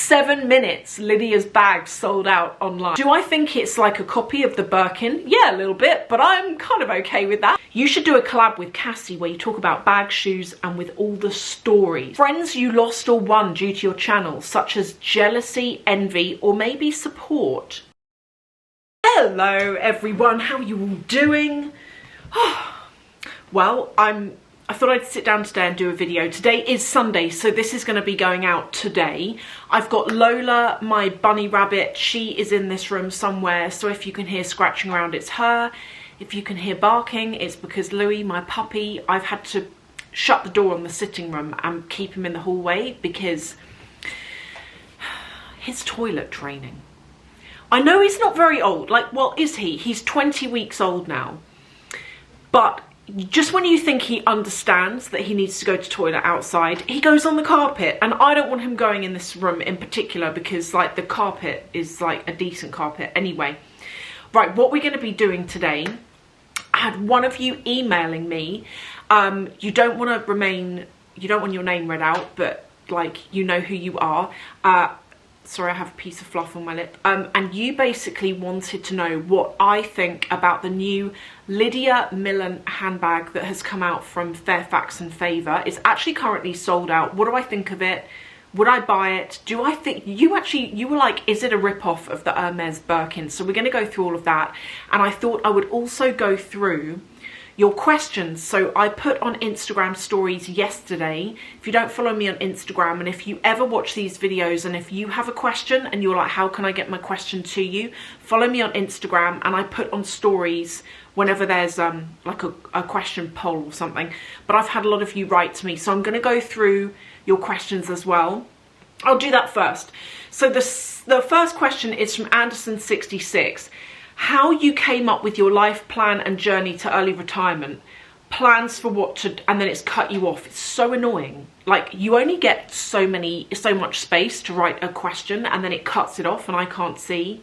7 minutes, Lydia's bag sold out online. Do I think it's like a copy of the Birkin? Yeah, a little bit, but I'm kind of okay with that. You should do a collab with Cassie where you talk about bags, shoes, and with all the stories. Friends you lost or won due to your channel, such as jealousy, envy, or maybe support. Hello everyone, how are you all doing? Well, I thought I'd sit down today and do a video. Today is Sunday, so this is going to be going out today. I've got Lola, my bunny rabbit. She is in this room somewhere, so if you can hear scratching around, it's her. If you can hear barking, it's because Louis, my puppy, I've had to shut the door on the sitting room and keep him in the hallway because his toilet training. I know he's not very old. Like, well, is he? He's 20 weeks old now. But just when you think he understands that he needs to go to toilet outside, he goes on the carpet, and I don't want him going in this room in particular because like the carpet is like a decent carpet anyway. Right, what we're going to be doing today, I had one of you emailing me, you don't want your name read out, but like you know who you are. Sorry, I have a piece of fluff on my lip. And you basically wanted to know what I think about the new Lydia Millen handbag that has come out from Fairfax Favor. It's actually currently sold out. What do I think of it? Would I buy it? Do I think, you were like, is it a rip-off of the Hermes Birkin? So we're going to go through all of that. And I thought I would also go through your questions. So I put on Instagram stories yesterday. If you don't follow me on Instagram, and if you ever watch these videos and if you have a question and you're like, how can I get my question to you, follow me on Instagram. And I put on stories whenever there's like a question poll or something. But I've had a lot of you write to me, so I'm going to go through your questions as well. I'll do that first. So the first question is from Anderson66. How you came up with your life plan and journey to early retirement, plans for what to, and then it's cut you off. It's so annoying. Like, you only get so much space to write a question, and then it cuts it off, and I can't see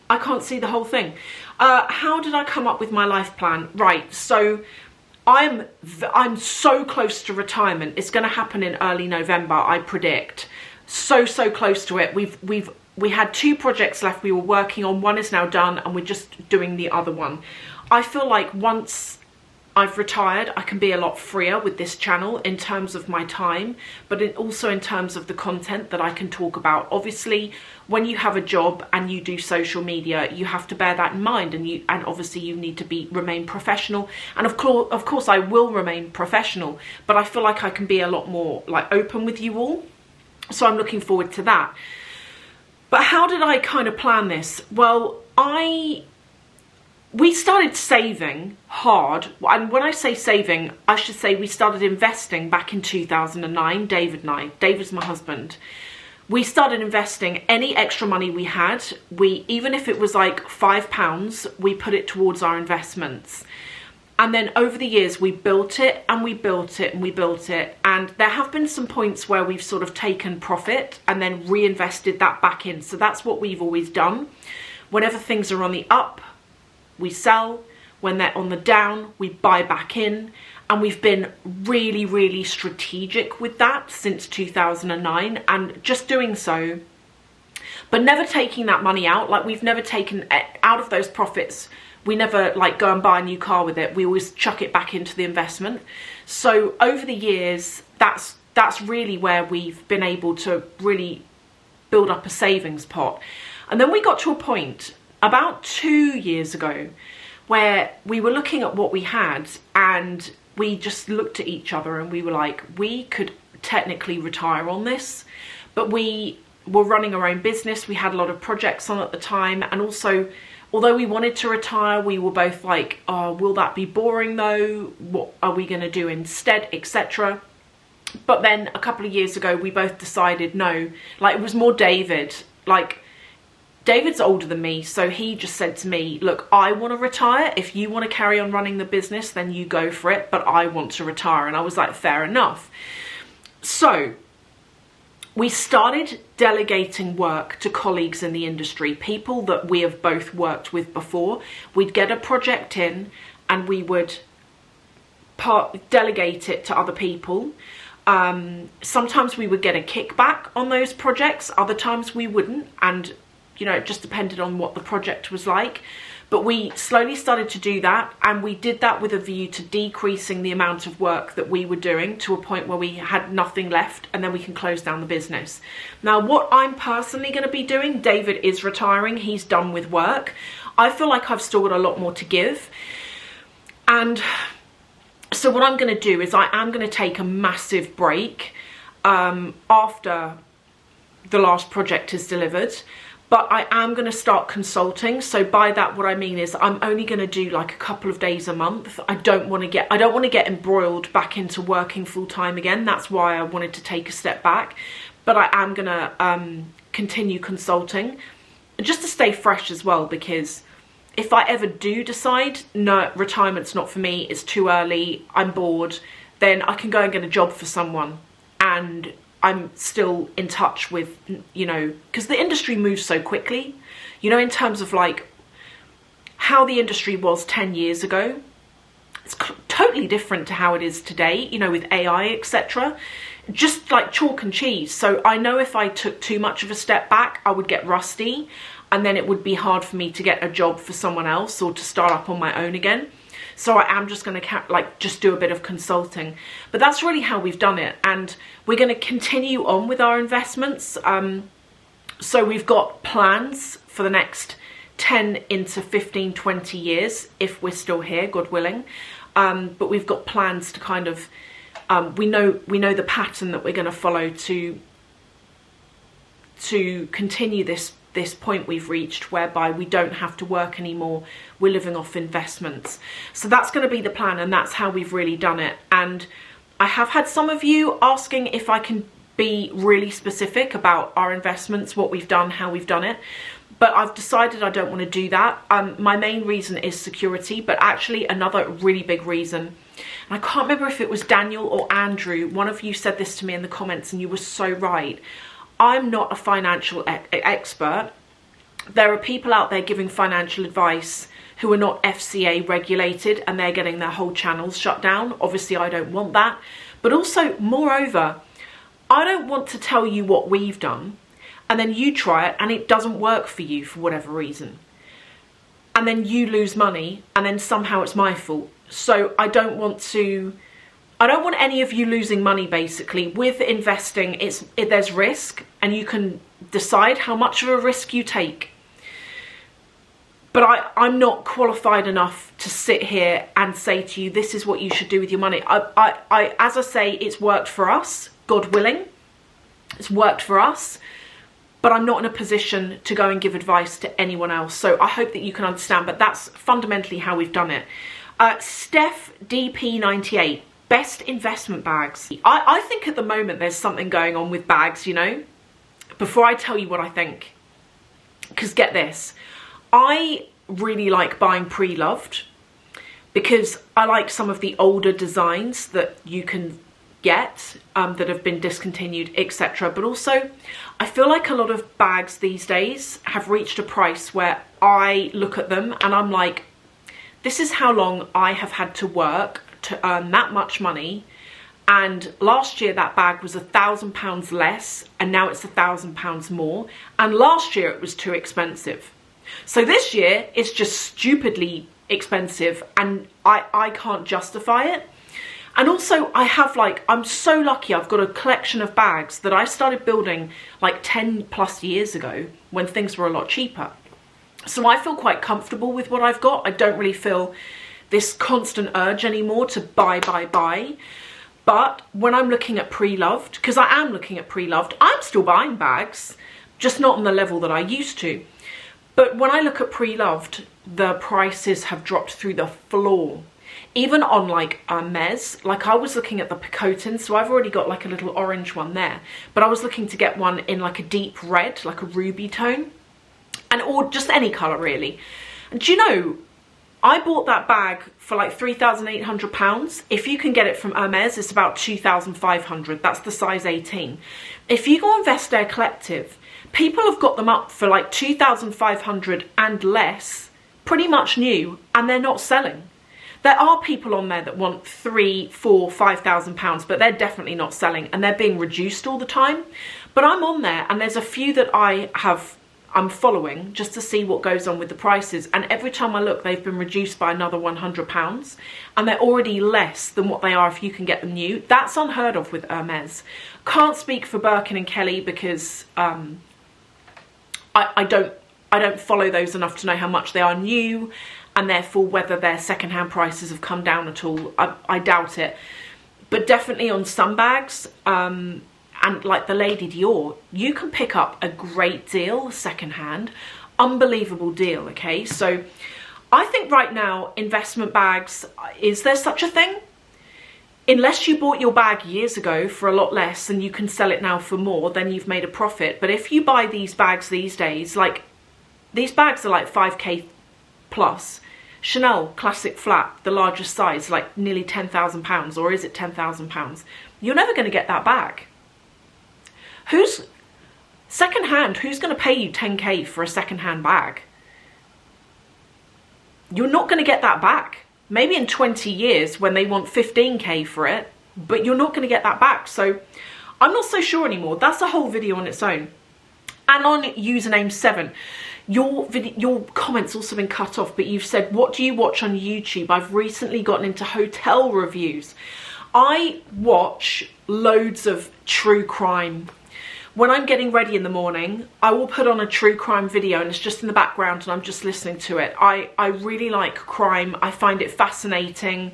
the whole thing. How did I come up with my life plan? Right, so I'm so close to retirement. It's going to happen in early November, I predict. So close to it. We had 2 projects left we were working on. One is now done and we're just doing the other one. I feel like once I've retired, I can be a lot freer with this channel in terms of my time, but also in terms of the content that I can talk about. Obviously, when you have a job and you do social media, you have to bear that in mind, and obviously you need to remain professional. And of course I will remain professional, but I feel like I can be a lot more like open with you all. So I'm looking forward to that. But how did I kind of plan this? Well, we started saving hard. And when I say saving, I should say we started investing back in 2009, David and I. David's my husband. We started investing any extra money we had. Even if it was like £5, we put it towards our investments. And then over the years, we built it and we built it and we built it. And there have been some points where we've sort of taken profit and then reinvested that back in. So that's what we've always done. Whenever things are on the up, we sell. When they're on the down, we buy back in. And we've been really, really strategic with that since 2009. And just doing so, but never taking that money out. Like, we've never taken out of those profits. We never like go and buy a new car with it. We always chuck it back into the investment. So over the years, that's really where we've been able to really build up a savings pot. And then we got to a point about 2 years ago where we were looking at what we had, and we just looked at each other and we were like, we could technically retire on this, but we were running our own business. We had a lot of projects on at the time, and also, although we wanted to retire, we were both like, oh, will that be boring though? What are we going to do instead, etc. But then a couple of years ago, we both decided no. Like, it was more David. Like, David's older than me, so he just said to me, look, I want to retire. If you want to carry on running the business, then you go for it, but I want to retire. And I was like, fair enough. So we started delegating work to colleagues in the industry, people that we have both worked with before. We'd get a project in and we would delegate it to other people. Sometimes we would get a kickback on those projects, other times we wouldn't, and you know, it just depended on what the project was like. But we slowly started to do that, and we did that with a view to decreasing the amount of work that we were doing to a point where we had nothing left, and then we can close down the business. Now, what I'm personally going to be doing, David is retiring, he's done with work. I feel like I've still got a lot more to give. And so what I'm going to do is I am going to take a massive break after the last project is delivered. But I am going to start consulting. So by that, what I mean is I'm only going to do like a couple of days a month. I don't want to get embroiled back into working full time again. That's why I wanted to take a step back. But I am going to continue consulting just to stay fresh as well, because if I ever do decide, no, retirement's not for me, it's too early, I'm bored, then I can go and get a job for someone, and I'm still in touch with, you know, because the industry moves so quickly, you know, in terms of like how the industry was 10 years ago. It's totally different to how it is today, you know, with AI, etc. Just like chalk and cheese. So I know if I took too much of a step back, I would get rusty, and then it would be hard for me to get a job for someone else or to start up on my own again. So I am just going to just do a bit of consulting. But that's really how we've done it. And we're going to continue on with our investments. So we've got plans for the next 10 into 15, 20 years, if we're still here, God willing. But we've got plans to kind of, we know the pattern that we're going to follow to continue this point we've reached, whereby we don't have to work anymore, we're living off investments. So that's going to be the plan, and that's how we've really done it. And I have had some of you asking if I can be really specific about our investments, what we've done, how we've done it, but I've decided I don't want to do that. My main reason is security, but actually another really big reason, and I can't remember if it was Daniel or Andrew, one of you said this to me in the comments, and you were so right. I'm not a financial expert. There are people out there giving financial advice who are not FCA regulated, and they're getting their whole channels shut down. Obviously, I don't want that. But also, moreover, I don't want to tell you what we've done, and then you try it, and it doesn't work for you for whatever reason. And then you lose money, and then somehow it's my fault. So I don't want any of you losing money, basically. With investing, there's risk, and you can decide how much of a risk you take. But I'm not qualified enough to sit here and say to you, this is what you should do with your money. As I say, it's worked for us, God willing. It's worked for us. But I'm not in a position to go and give advice to anyone else. So I hope that you can understand, but that's fundamentally how we've done it. Steph DP98. Best investment bags. I think at the moment there's something going on with bags, you know, before I tell you what I think, because get this, I really like buying pre-loved because I like some of the older designs that you can get that have been discontinued, etc. But also I feel like a lot of bags these days have reached a price where I look at them and I'm like, this is how long I have had to work to earn that much money, and last year that bag was £1,000 less, and now it's £1,000 more, and last year it was too expensive. So this year it's just stupidly expensive, and I can't justify it. And also I'm so lucky I've got a collection of bags that I started building like 10 plus years ago when things were a lot cheaper. So I feel quite comfortable with what I've got. I don't really feel this constant urge anymore to buy. But when I'm looking at pre-loved, because I am looking at pre-loved, I'm still buying bags, just not on the level that I used to. But when I look at pre-loved, the prices have dropped through the floor. Even on like Hermes, like I was looking at the Picotin, so I've already got like a little orange one there, but I was looking to get one in like a deep red, like a ruby tone, or just any colour really. And do you know, I bought that bag for like £3,800. If you can get it from Hermes, it's about £2,500. That's the size 18. If you go on Vestiaire Collective, people have got them up for like £2,500 and less, pretty much new, and they're not selling. There are people on there that want £3,000, £4,000, £5,000, but they're definitely not selling and they're being reduced all the time. But I'm on there and there's a few that I'm following just to see what goes on with the prices, and every time I look they've been reduced by another £100 and they're already less than what they are if you can get them new. That's unheard of with Hermes. Can't speak for Birkin and Kelly because I don't follow those enough to know how much they are new, and therefore whether their secondhand prices have come down at all. I doubt it. But definitely on some bags, and like the Lady Dior, you can pick up a great deal secondhand. Unbelievable deal, okay? So I think right now, investment bags, is there such a thing? Unless you bought your bag years ago for a lot less and you can sell it now for more, then you've made a profit. But if you buy these bags these days, like these bags are like 5k plus. Chanel classic flat, the largest size, like nearly £10,000, or is it £10,000? You're never going to get that back. Who's secondhand? Who's going to pay you 10k for a secondhand bag? You're not going to get that back. Maybe in 20 years when they want 15k for it, but you're not going to get that back. So I'm not so sure anymore. That's a whole video on its own. And on username 7, your comments also been cut off, but you've said, what do you watch on YouTube? I've recently gotten into hotel reviews. I watch loads of true crime. When I'm getting ready in the morning, I will put on a true crime video and it's just in the background and I'm just listening to it. I really like crime. I find it fascinating.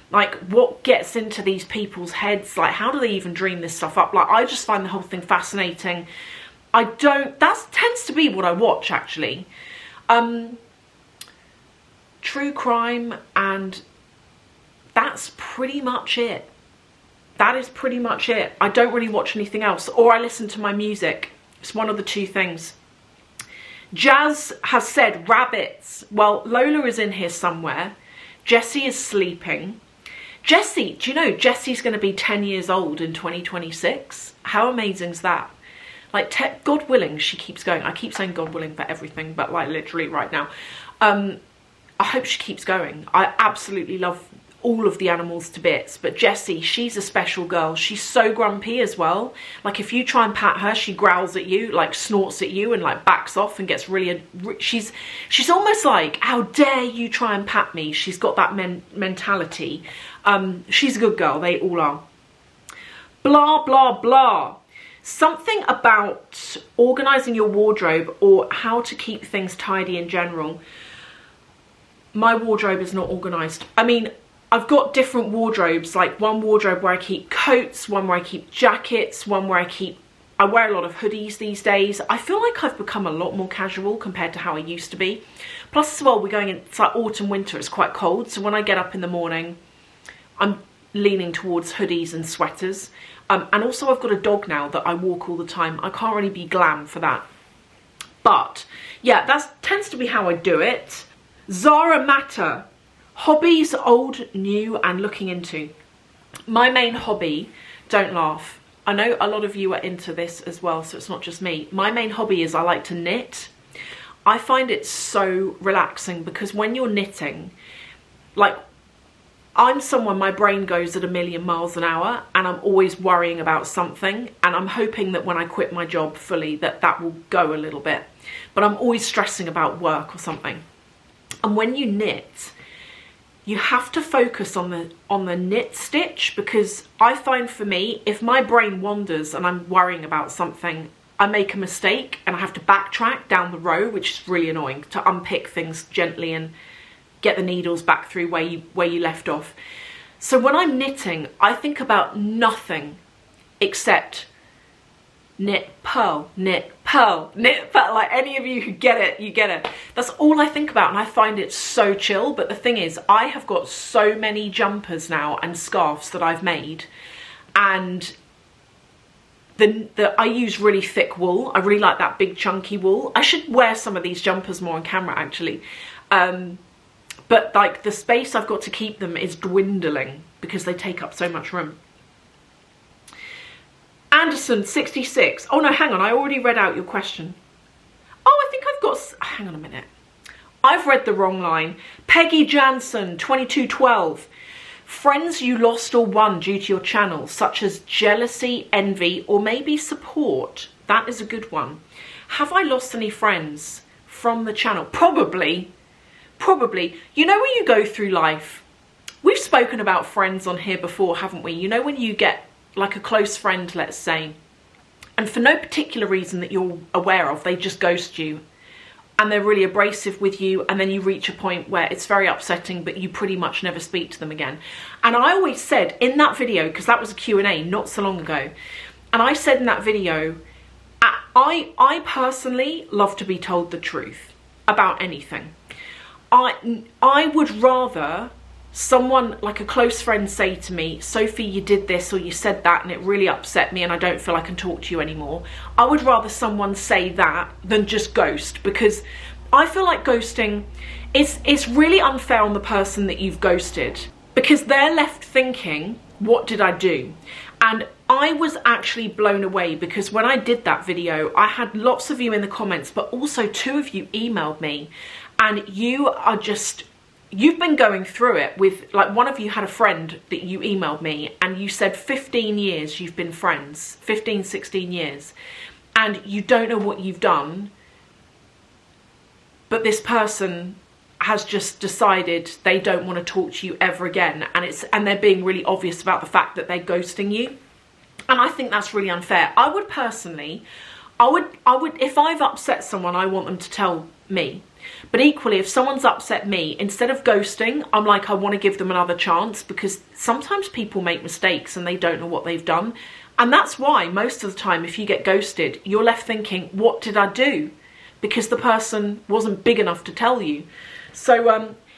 Like, what gets into these people's heads? Like, how do they even dream this stuff up? Like, I just find the whole thing fascinating. That tends to be what I watch, actually. True crime, and that's pretty much it. That is pretty much it. I don't really watch anything else, or I listen to my music. It's one of the two things. Jazz has said rabbits. Well, Lola is in here somewhere. Jessie is sleeping. Jessie, do you know Jessie's going to be 10 years old in 2026? How amazing is that? Like, God willing, she keeps going. I keep saying God willing for everything, but like literally right now. I hope she keeps going. I absolutely love all of the animals to bits, but Jessie, she's a special girl. She's so grumpy as well. Like, if you try and pat her, she growls at you, like snorts at you and like backs off and gets really, she's almost like, how dare you try and pat me? She's got that mentality. She's a good girl. They all are. Blah, blah, blah. Something about organising your wardrobe or how to keep things tidy in general. My wardrobe is not organised. I mean, I've got different wardrobes, like one wardrobe where I keep coats, one where I keep jackets, one where I wear a lot of hoodies these days. I feel like I've become a lot more casual compared to how I used to be. Plus as well, we're going in, it's like autumn, winter, it's quite cold. So when I get up in the morning, I'm leaning towards hoodies and sweaters. And also I've got a dog now that I walk all the time. I can't really be glam for that. But yeah, that tends to be how I do it. Zara Matter. Hobbies, old, new, and looking into. My main hobby, don't laugh. I know a lot of you are into this as well, so it's not just me. My main hobby is I like to knit. I find it so relaxing because when you're knitting, like, I'm someone, my brain goes at 1,000,000 miles an hour and I'm always worrying about something, and I'm hoping that when I quit my job fully that will go a little bit. But I'm always stressing about work or something. And when you knit, you have to focus on the knit stitch, because I find for me, if my brain wanders and I'm worrying about something, I make a mistake and I have to backtrack down the row, which is really annoying, to unpick things gently and get the needles back through where you left off. So when I'm knitting, I think about nothing except knit, purl, knit, purl, knit, purl. Like, any of you who get it, you get it. That's all I think about, and I find it so chill. But the thing is, I have got so many jumpers now and scarves that I've made, and I use really thick wool. I really like that big chunky wool. I should wear some of these jumpers more on camera, actually. But like, the space I've got to keep them is dwindling because they take up so much room. Anderson 66. Oh no, hang on, I already read out your question. Oh, I think I've got, hang on a minute. I've read the wrong line. Peggy Jansen, 2212. Friends you lost or won due to your channel, such as jealousy, envy, or maybe support. That is a good one. Have I lost any friends from the channel? Probably. Probably. You know, when you go through life, we've spoken about friends on here before, haven't we? You know, when you get like a close friend, let's say, and for no particular reason that you're aware of, they just ghost you and they're really abrasive with you, and then you reach a point where it's very upsetting, but you pretty much never speak to them again. And I always said in that video, because that was a Q&A not so long ago, and I said in that video, I personally love to be told the truth about anything. I would rather someone, like a close friend, say to me, Sophie, you did this or you said that and it really upset me and I don't feel I can talk to you anymore. I would rather someone say that than just ghost, because I feel like ghosting, it's really unfair on the person that you've ghosted, because they're left thinking, what did I do? And I was actually blown away, because when I did that video, I had lots of you in the comments, but also 2 of you emailed me, and you are just, you've been going through it with, like, one of you had a friend that you emailed me and you said 15 years you've been friends, 15, 16 years, and you don't know what you've done, but this person has just decided they don't want to talk to you ever again, and they're being really obvious about the fact that they're ghosting you. And I think that's really unfair. I would personally, I would, if I've upset someone, I want them to tell me. But equally, if someone's upset me, instead of ghosting, I'm like, I want to give them another chance, because sometimes people make mistakes and they don't know what they've done. And that's why most of the time, if you get ghosted, you're left thinking, what did I do? Because the person wasn't big enough to tell you. So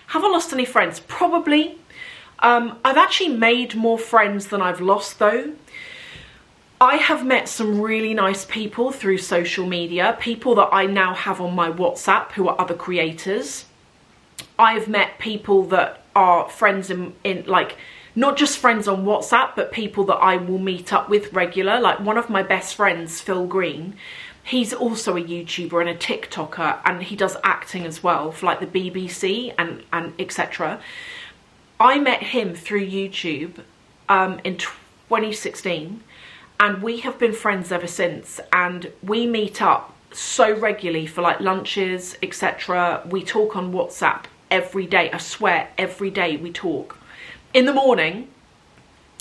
have I lost any friends? Probably. I've actually made more friends than I've lost, though. I have met some really nice people through social media, people that I now have on my WhatsApp who are other creators. I've met people that are friends in like, not just friends on WhatsApp, but people that I will meet up with regular. Like one of my best friends, Phil Green, he's also a YouTuber and a TikToker, and he does acting as well for like the BBC and etc. I met him through YouTube in 2016. And we have been friends ever since, and we meet up so regularly for like lunches, etc. We talk on WhatsApp every day. I swear, every day we talk. In the morning,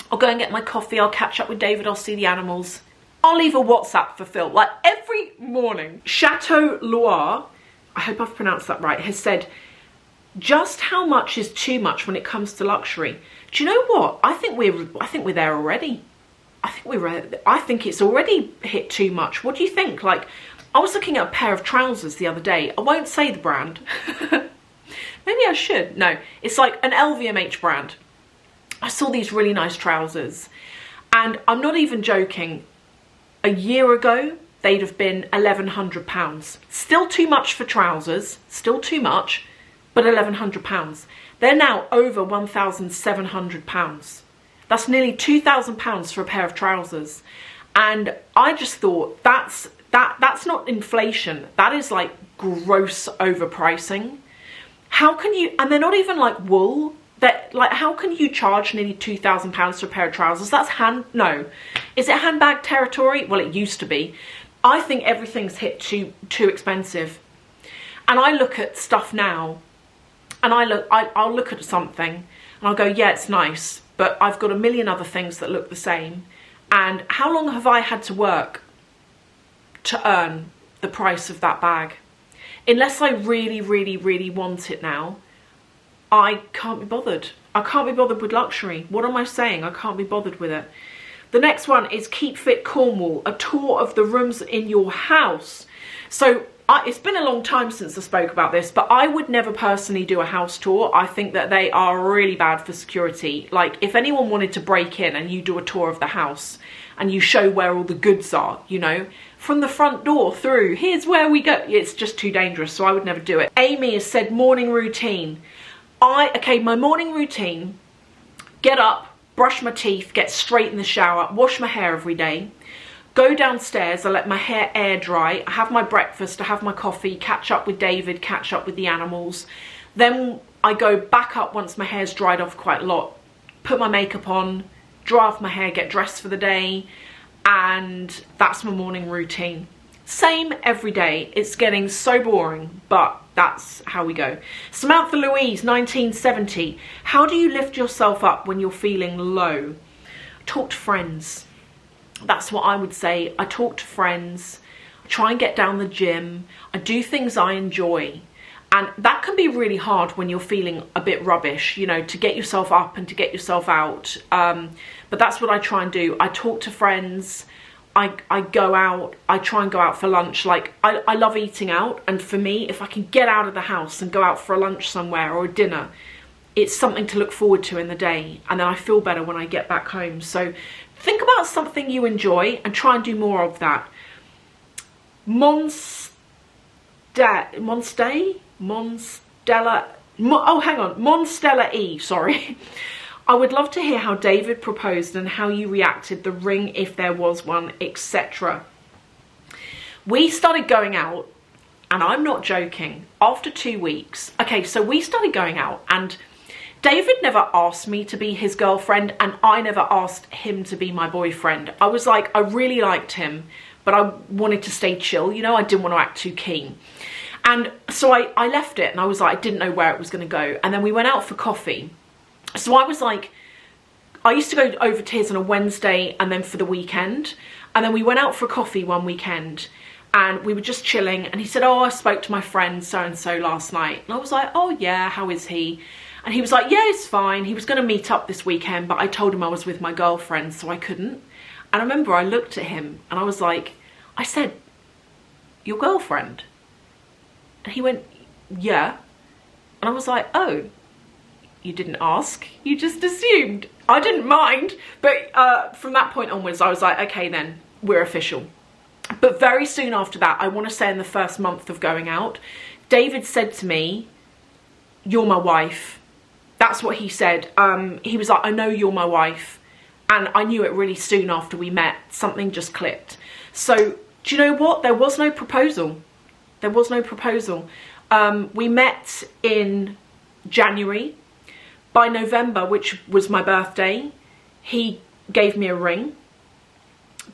I'll go and get my coffee, I'll catch up with David, I'll see the animals. I'll leave a WhatsApp for Phil, like every morning. Chateau Loire, I hope I've pronounced that right, has said, just how much is too much when it comes to luxury? Do you know what? I think we're there already. I think it's already hit too much. What do you think? Like, I was looking at a pair of trousers the other day. I won't say the brand. Maybe I should. No, it's like an LVMH brand. I saw these really nice trousers, and I'm not even joking. A year ago, they'd have been £1,100. Still too much for trousers. Still too much, but £1,100. They're now over £1,700. That's nearly £2,000 for a pair of trousers. And I just thought, that's not inflation. That is like gross overpricing. How can you, and they're not even like wool. That, like, how can you charge nearly £2,000 for a pair of trousers? That's no. Is it handbag territory? Well, it used to be. I think everything's hit too expensive. And I look at stuff now, and I'll look at something and I'll go, yeah, it's nice, but I've got a million other things that look the same. And how long have I had to work to earn the price of that bag? Unless I really, really, really want it now, I can't be bothered. I can't be bothered with luxury. What am I saying? I can't be bothered with it. The next one is Keep Fit Cornwall, a tour of the rooms in your house. So it's been a long time since I spoke about this, but I would never personally do a house tour. I think that they are really bad for security. Like, if anyone wanted to break in and you do a tour of the house and you show where all the goods are, you know, from the front door through, here's where we go. It's just too dangerous, so I would never do it. Amy has said morning routine. Okay, my morning routine, get up, brush my teeth, get straight in the shower, wash my hair every day, go downstairs, I let my hair air dry, I have my breakfast, I have my coffee, catch up with David, catch up with the animals. Then I go back up once my hair's dried off quite a lot, put my makeup on, dry off my hair, get dressed for the day, and that's my morning routine. Same every day. It's getting so boring, but that's how we go. Samantha Louise, 1970. How do you lift yourself up when you're feeling low? Talk to friends. That's what I would say. I talk to friends. I try and get down the gym. I do things I enjoy. And that can be really hard when you're feeling a bit rubbish, you know, to get yourself up and to get yourself out. But that's what I try and do. I talk to friends. I go out, I try and go out for lunch. Like, I love eating out, and for me, if I can get out of the house and go out for a lunch somewhere or a dinner, it's something to look forward to in the day, and then I feel better when I get back home. So think about something you enjoy and try and do more of that. Monstella E, sorry. I would love to hear how David proposed and how you reacted, the ring if there was one, etc. We started going out, and I'm not joking, after 2 weeks. Okay, so we started going out, and David never asked me to be his girlfriend, and I never asked him to be my boyfriend. I was like, I really liked him, but I wanted to stay chill, you know, I didn't want to act too keen. And so I left it, and I was like, I didn't know where it was going to go. And then we went out for coffee. So I was like, I used to go over to his on a Wednesday and then for the weekend. And then we went out for coffee one weekend and we were just chilling. And he said, oh, I spoke to my friend so-and-so last night. And I was like, oh yeah, how is he? And he was like, yeah, it's fine. He was going to meet up this weekend, but I told him I was with my girlfriend, so I couldn't. And I remember I looked at him and I was like, I said, your girlfriend? And he went, yeah. And I was like, oh. You didn't ask, you just assumed. I didn't mind, but from that point onwards, I was like, okay then, we're official. But very soon after that, I want to say in the first month of going out, David said to me, you're my wife. That's what he said. He was like, I know you're my wife. And I knew it really soon after we met. Something just clicked. So, do you know what? There was no proposal. There was no proposal. We met in January. By November, which was my birthday, he gave me a ring.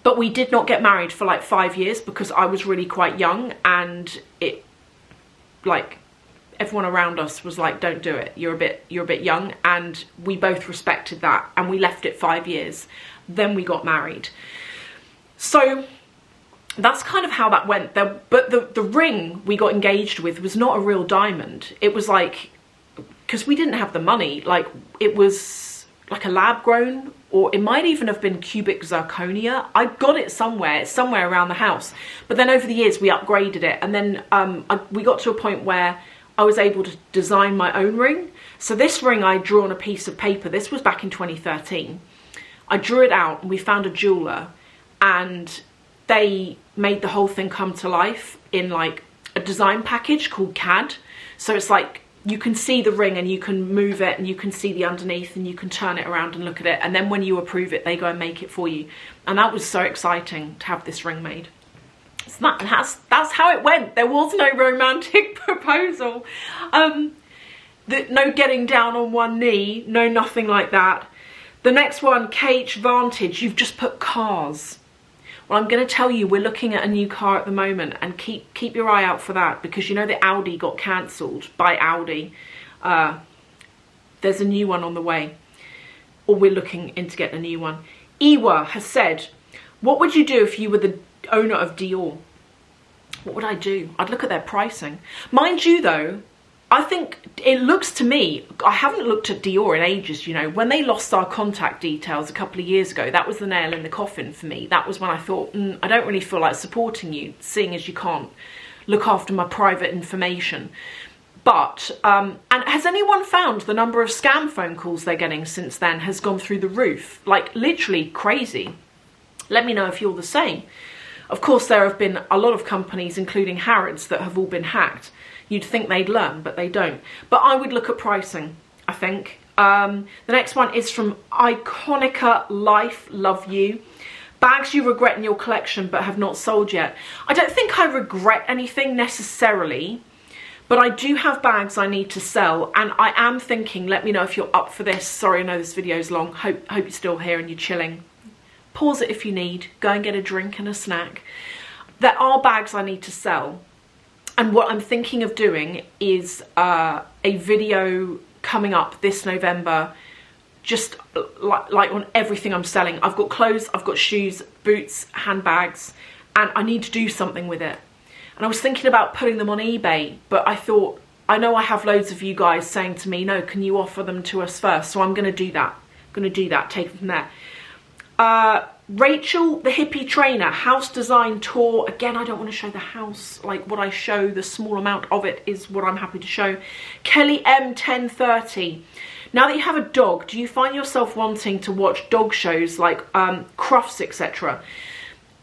But we did not get married for like 5 years because I was really quite young, and it, like, everyone around us was like, don't do it. You're a bit young, and we both respected that, and we left it 5 years. Then we got married. So that's kind of how that went. But the ring we got engaged with was not a real diamond. It was like, because we didn't have the money, like it was like a lab grown, or it might even have been cubic zirconia. I got it somewhere, it's somewhere around the house. But then over the years we upgraded it, and then we got to a point where I was able to design my own ring. So this ring I drew on a piece of paper. This was back in 2013. I drew it out and we found a jeweler, and they made the whole thing come to life in like a design package called CAD. So it's like, you can see the ring and you can move it and you can see the underneath and you can turn it around and look at it. And then when you approve it, they go and make it for you. And that was so exciting to have this ring made. So that's how it went. There was no romantic proposal. No getting down on one knee. No, nothing like that. The next one, KH Vantage. You've just put cars. Well, I'm going to tell you, we're looking at a new car at the moment, and keep your eye out for that, because you know the Audi got cancelled by Audi. There's a new one on the way, or we're looking into getting a new one. Iwa has said, what would you do if you were the owner of Dior? What would I do? I'd look at their pricing. Mind you though, I think it looks to me, I haven't looked at Dior in ages, you know. When they lost our contact details a couple of years ago, that was the nail in the coffin for me. That was when I thought, I don't really feel like supporting you, seeing as you can't look after my private information. But, and has anyone found the number of scam phone calls they're getting since then has gone through the roof? Like, literally crazy. Let me know if you're the same. Of course, there have been a lot of companies, including Harrods, that have all been hacked. You'd think they'd learn, but they don't. But I would look at pricing, I think. The next one is from Iconica Life, love you. Bags you regret in your collection but have not sold yet. I don't think I regret anything necessarily, but I do have bags I need to sell, and I am thinking, let me know if you're up for this. Sorry, I know this video is long. Hope you're still here and you're chilling. Pause it if you need. Go and get a drink and a snack. There are bags I need to sell, and what I'm thinking of doing is a video coming up this November, just like on everything I'm selling. I've got clothes, I've got shoes, boots, handbags, and I need to do something with it. And I was thinking about putting them on eBay, but I thought, I know I have loads of you guys saying to me, no, can you offer them to us first? So I'm going to do that. I'm going to do that, take it from there. Rachel, the hippie trainer, house design tour. Again, I don't want to show the house. Like, what I show, the small amount of it is what I'm happy to show. Kelly M 1030. Now that you have a dog, do you find yourself wanting to watch dog shows like Crufts, etc.?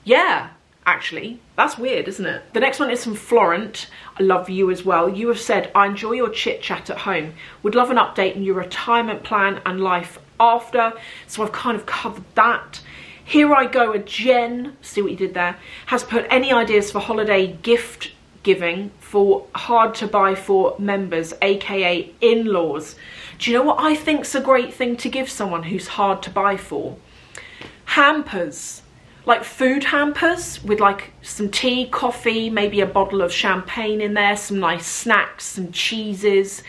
Yeah, actually. That's weird, isn't it? The next one is from Florent. I love you as well. You have said, I enjoy your chit chat at home. Would love an update on your retirement plan and life after. So I've kind of covered that. Here I go, a Jen, see what you did there, has put any ideas for holiday gift giving for hard to buy for members, aka in-laws. Do you know what I think's a great thing to give someone who's hard to buy for? Hampers. Like food hampers with like some tea, coffee, maybe a bottle of champagne in there, some nice snacks, some cheeses.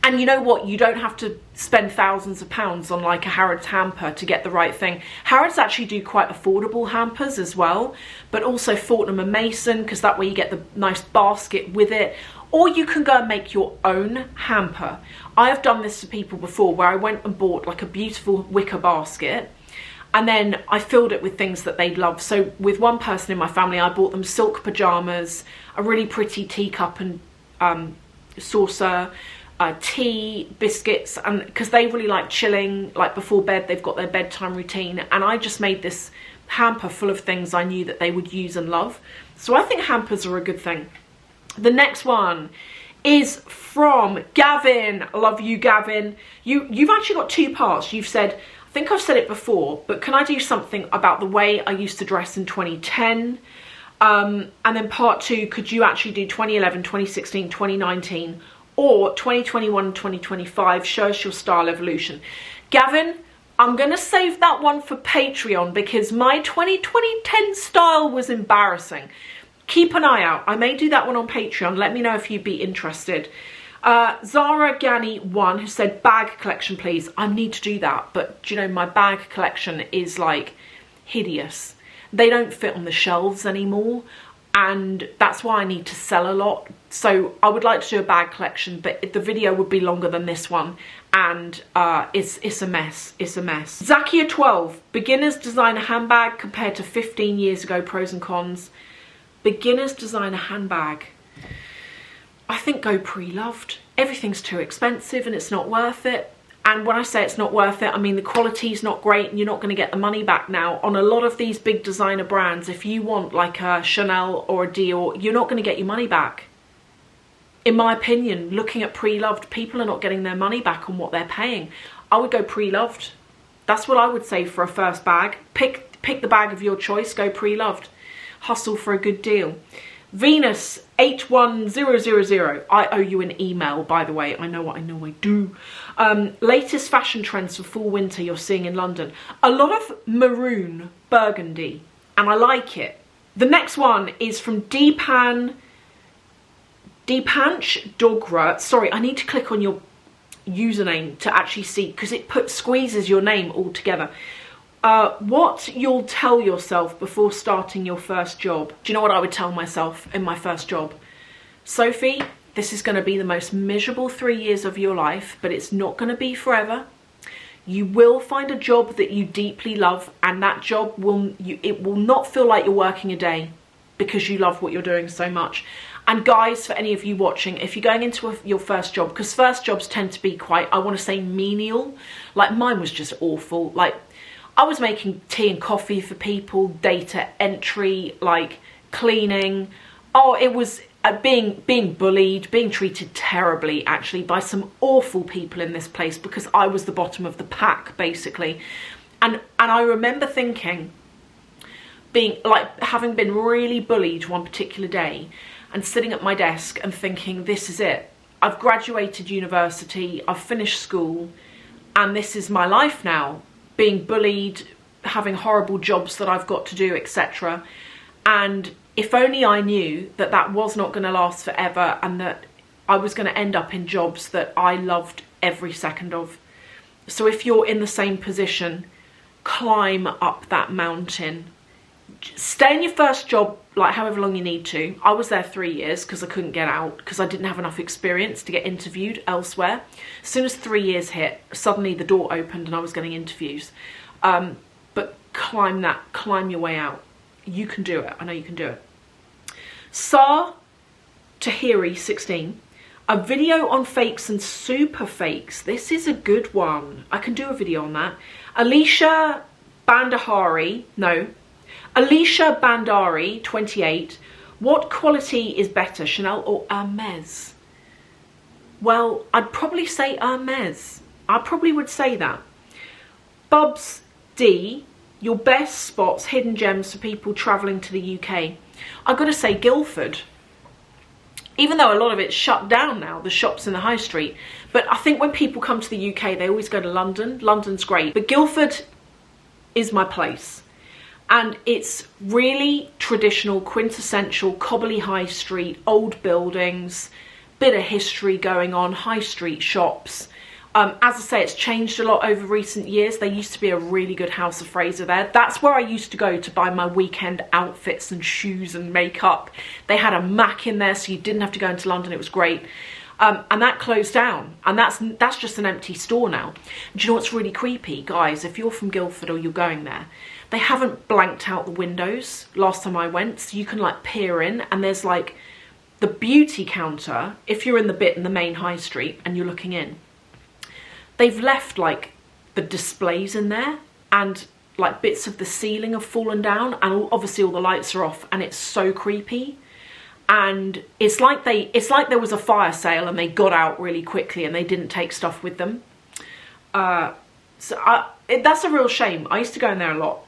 And you know what? You don't have to spend thousands of pounds on like a Harrods hamper to get the right thing. Harrods actually do quite affordable hampers as well, but also Fortnum & Mason, because that way you get the nice basket with it. Or you can go and make your own hamper. I have done this for people before where I went and bought like a beautiful wicker basket, and then I filled it with things that they'd love. So with one person in my family, I bought them silk pajamas, a really pretty teacup and saucer, tea, biscuits, and because they really like chilling, like before bed, they've got their bedtime routine, and I just made this hamper full of things I knew that they would use and love. So I think hampers are a good thing. The next one is from Gavin. I love you, Gavin. You've actually got two parts. You've said, I think I've said it before, but can I do something about the way I used to dress in 2010? And then part two, could you actually do 2011, 2016, 2019, or 2021, 2025, show us your style evolution? Gavin, I'm going to save that one for Patreon because my 2010 style was embarrassing. Keep an eye out. I may do that one on Patreon. Let me know if you'd be interested. Zara Gani 1, who said bag collection, please. I need to do that, but do you know, my bag collection is like hideous. They don't fit on the shelves anymore, and that's why I need to sell a lot. So I would like to do a bag collection, but the video would be longer than this one, and it's a mess. It's a mess. Zakia 12, beginners designer handbag compared to 15 years ago, pros and cons. Beginners designer handbag. I think go pre-loved. Everything's too expensive and it's not worth it. And when I say it's not worth it, I mean the quality's not great and you're not going to get the money back now. On a lot of these big designer brands, if you want like a Chanel or a Dior, you're not going to get your money back. In my opinion, looking at pre-loved, people are not getting their money back on what they're paying. I would go pre-loved. That's what I would say for a first bag. Pick the bag of your choice, go pre-loved. Hustle for a good deal. Venus 81000. I owe you an email, by the way. I know I do. Latest fashion trends for fall winter you're seeing in London. A lot of maroon burgundy, and I like it. The next one is from Deepanch Dogra. Sorry, I need to click on your username to actually see, because it squeezes your name all together. What you'll tell yourself before starting your first job. Do you know what I would tell myself in my first job? Sophie, this is going to be the most miserable 3 years of your life, but it's not going to be forever. You will find a job that you deeply love, and that job will not feel like you're working a day because you love what you're doing so much. And guys, for any of you watching, if you're going into your first job, because first jobs tend to be quite, I want to say, menial. Like mine was just awful. Like, I was making tea and coffee for people, data entry, like cleaning. Oh, it was being bullied, being treated terribly actually by some awful people in this place because I was the bottom of the pack basically. And I remember thinking, being like, having been really bullied one particular day and sitting at my desk and thinking, this is it. I've graduated university, I've finished school, and this is my life now. Being bullied, having horrible jobs that I've got to do, etc. And if only I knew that that was not going to last forever, and that I was going to end up in jobs that I loved every second of. So if you're in the same position, climb up that mountain. Stay in your first job like however long you need to. I was there 3 years because I couldn't get out because I didn't have enough experience to get interviewed elsewhere. As soon as 3 years hit, suddenly the door opened and I was getting interviews. But climb your way out. You can do it. I know you can do it. Sar Tahiri 16. A video on fakes and super fakes. This is a good one. I can do a video on that. Alicia Bandari 28. What quality is better, Chanel or Hermes? Well, I'd probably say Hermes. I probably would say that. Bubs D, your best spots, hidden gems for people travelling to the UK. I've got to say Guildford. Even though a lot of it's shut down now, the shops in the high street. But I think when people come to the UK, they always go to London. London's great. But Guildford is my place. And it's really traditional, quintessential, cobbly high street, old buildings, bit of history going on, high street shops. As I say, it's changed a lot over recent years. There used to be a really good House of Fraser there. That's where I used to go to buy my weekend outfits and shoes and makeup. They had a Mac in there, so you didn't have to go into London. It was great. And that closed down. And that's just an empty store now. Do you know what's really creepy? Guys, if you're from Guildford or you're going there, they haven't blanked out the windows last time I went. So you can like peer in and there's like the beauty counter, if you're in the bit in the main high street and you're looking in. They've left like the displays in there and like bits of the ceiling have fallen down and obviously all the lights are off and it's so creepy. And it's like there was a fire sale and they got out really quickly and they didn't take stuff with them. That's a real shame. I used to go in there a lot.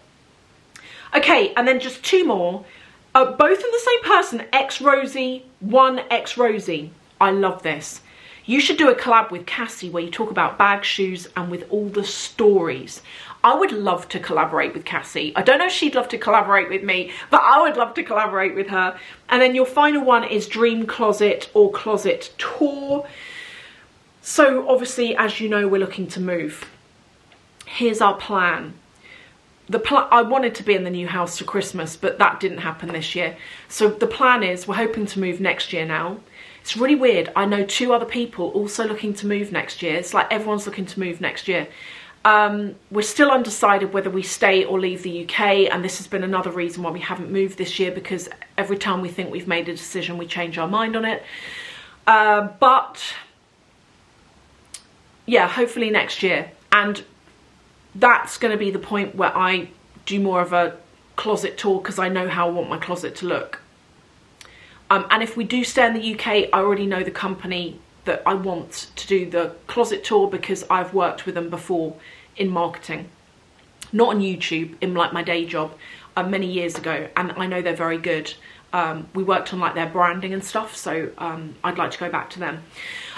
Okay, and then just two more. Both in the same person, X Rosie, one X Rosie. I love this. You should do a collab with Cassie where you talk about bags, shoes, and with all the stories. I would love to collaborate with Cassie. I don't know if she'd love to collaborate with me, but I would love to collaborate with her. And then your final one is Dream Closet or Closet Tour. So obviously, as you know, we're looking to move. Here's our plan. I wanted to be in the new house for Christmas, but that didn't happen this year. So the plan is we're hoping to move next year now. It's really weird. I know 2 other people also looking to move next year. It's like everyone's looking to move next year. We're still undecided whether we stay or leave the UK, and this has been another reason why we haven't moved this year, because every time we think we've made a decision, we change our mind on it. But yeah, hopefully next year. And that's going to be the point where I do more of a closet tour because I know how I want my closet to look. And if we do stay in the UK, I already know the company that I want to do the closet tour because I've worked with them before in marketing. Not on YouTube, in like my day job many years ago, and I know they're very good. We worked on like their branding and stuff, so I'd like to go back to them.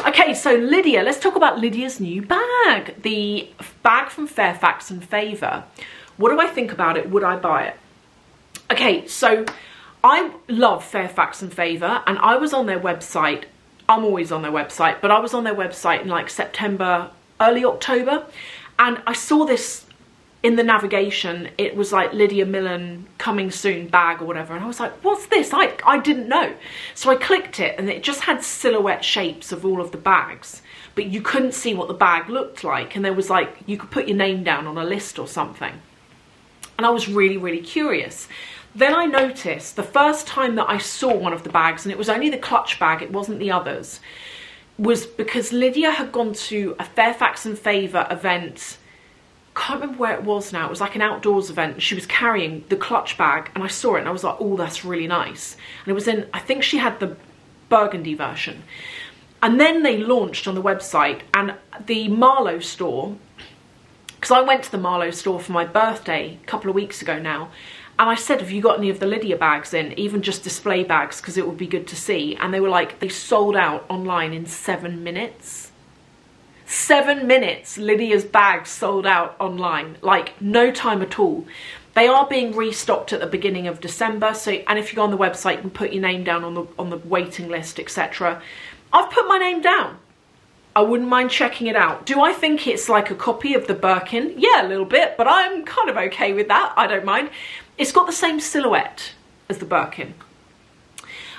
Okay, so Lydia, let's talk about Lydia's new bag. The bag from Fairfax Favor. What do I think about it? Would I buy it? Okay, so I love Fairfax Favor, and I was on their website. I'm always on their website, but I was on their website in like September, early October, and I saw this in the navigation. It was like Lydia Millen coming soon bag or whatever, and I was like, what's this? I didn't know. So I clicked it and it just had silhouette shapes of all of the bags, but you couldn't see what the bag looked like, and there was like, you could put your name down on a list or something. And I was really, really curious. Then I noticed the first time that I saw one of the bags, and it was only the clutch bag, it wasn't the others, was because Lydia had gone to a Fairfax Favor event. Can't remember where it was now. It was like an outdoors event. She was carrying the clutch bag and I saw it and I was like, oh, that's really nice. And it was in, I think she had the burgundy version. And then they launched on the website, and the Marlowe store, because I went to the Marlowe store for my birthday a couple of weeks ago now, and I said, have you got any of the Lydia bags in, even just display bags, because it would be good to see. And they were like, they sold out online in 7 minutes. 7 minutes, Lydia's bags sold out online, like no time at all. They are being restocked at the beginning of December, so, and if you go on the website, you can put your name down on the waiting list, etc. I've put my name down. I wouldn't mind checking it out. Do I think it's like a copy of the Birkin? Yeah, a little bit, but I'm kind of okay with that. I don't mind. It's got the same silhouette as the Birkin.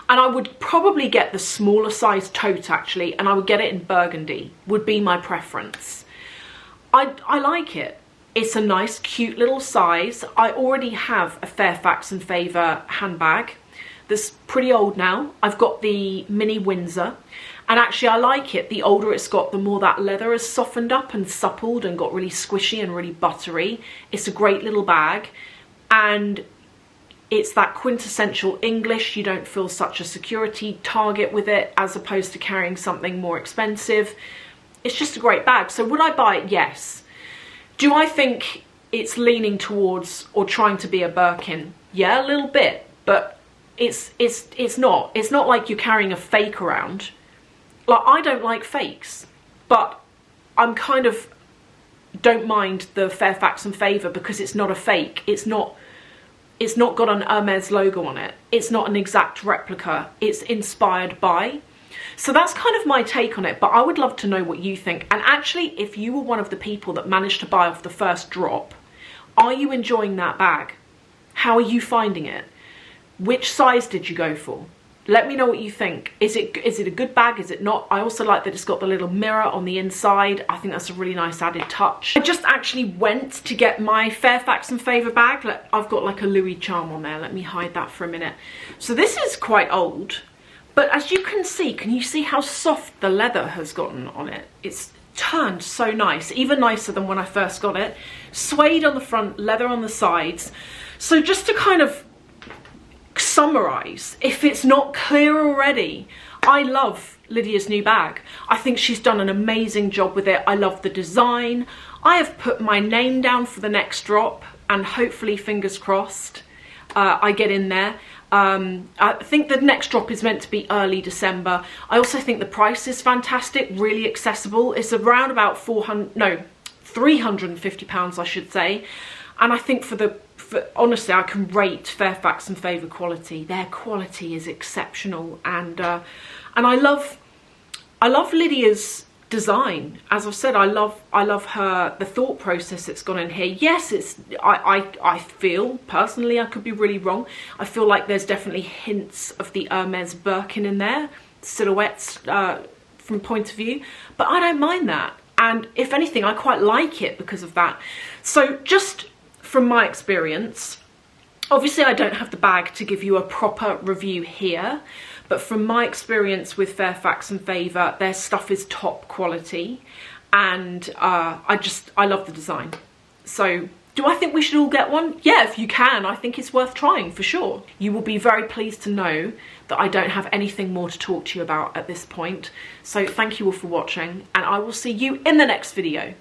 And I would probably get the smaller size tote, actually, and I would get it in burgundy, would be my preference. I like it. It's a nice, cute little size. I already have a Fairfax Favor handbag that's pretty old now. I've got the mini Windsor, and actually I like it. The older it's got, the more that leather has softened up and suppled and got really squishy and really buttery. It's a great little bag, and it's that quintessential English. You don't feel such a security target with it as opposed to carrying something more expensive. It's just a great bag. So would I buy it? Yes. Do I think it's leaning towards or trying to be a Birkin? Yeah, a little bit, but it's not. It's not like you're carrying a fake around. Like, I don't like fakes, but I'm kind of don't mind the Fairfax Favor because it's not a fake. It's not got an Hermes logo on it. It's not an exact replica. It's inspired by. So that's kind of my take on it, but I would love to know what you think. And actually, if you were one of the people that managed to buy off the first drop, are you enjoying that bag? How are you finding it? Which size did you go for? Let me know what you think. Is it a good bag? Is it not? I also like that it's got the little mirror on the inside. I think that's a really nice added touch. I just actually went to get my Fairfax Favor bag. I've got like a Louis charm on there. Let me hide that for a minute. So this is quite old. But as you can you see how soft the leather has gotten on it? It's turned so nice, even nicer than when I first got it. Suede on the front, leather on the sides. So just to kind of summarize, if it's not clear already, I love Lydia's new bag. I think she's done an amazing job with it. I love the design. I have put my name down for the next drop, and hopefully, fingers crossed, I get in there. I think the next drop is meant to be early December. I also think the price is fantastic, really accessible. It's around about £350, I should say. And I think honestly, I can rate Fairfax Favor quality. Their quality is exceptional, and I love Lydia's design. As I've said, I love the thought process that's gone in here. Yes, I feel personally, I could be really wrong, I feel like there's definitely hints of the Hermes Birkin in there, silhouettes from point of view, but I don't mind that, and if anything, I quite like it because of that. So just from my experience, obviously I don't have the bag to give you a proper review here, but from my experience with Fairfax Favor, their stuff is top quality, and I love the design. So do I think we should all get one? Yeah, if you can, I think it's worth trying for sure. You will be very pleased to know that I don't have anything more to talk to you about at this point. So thank you all for watching, and I will see you in the next video.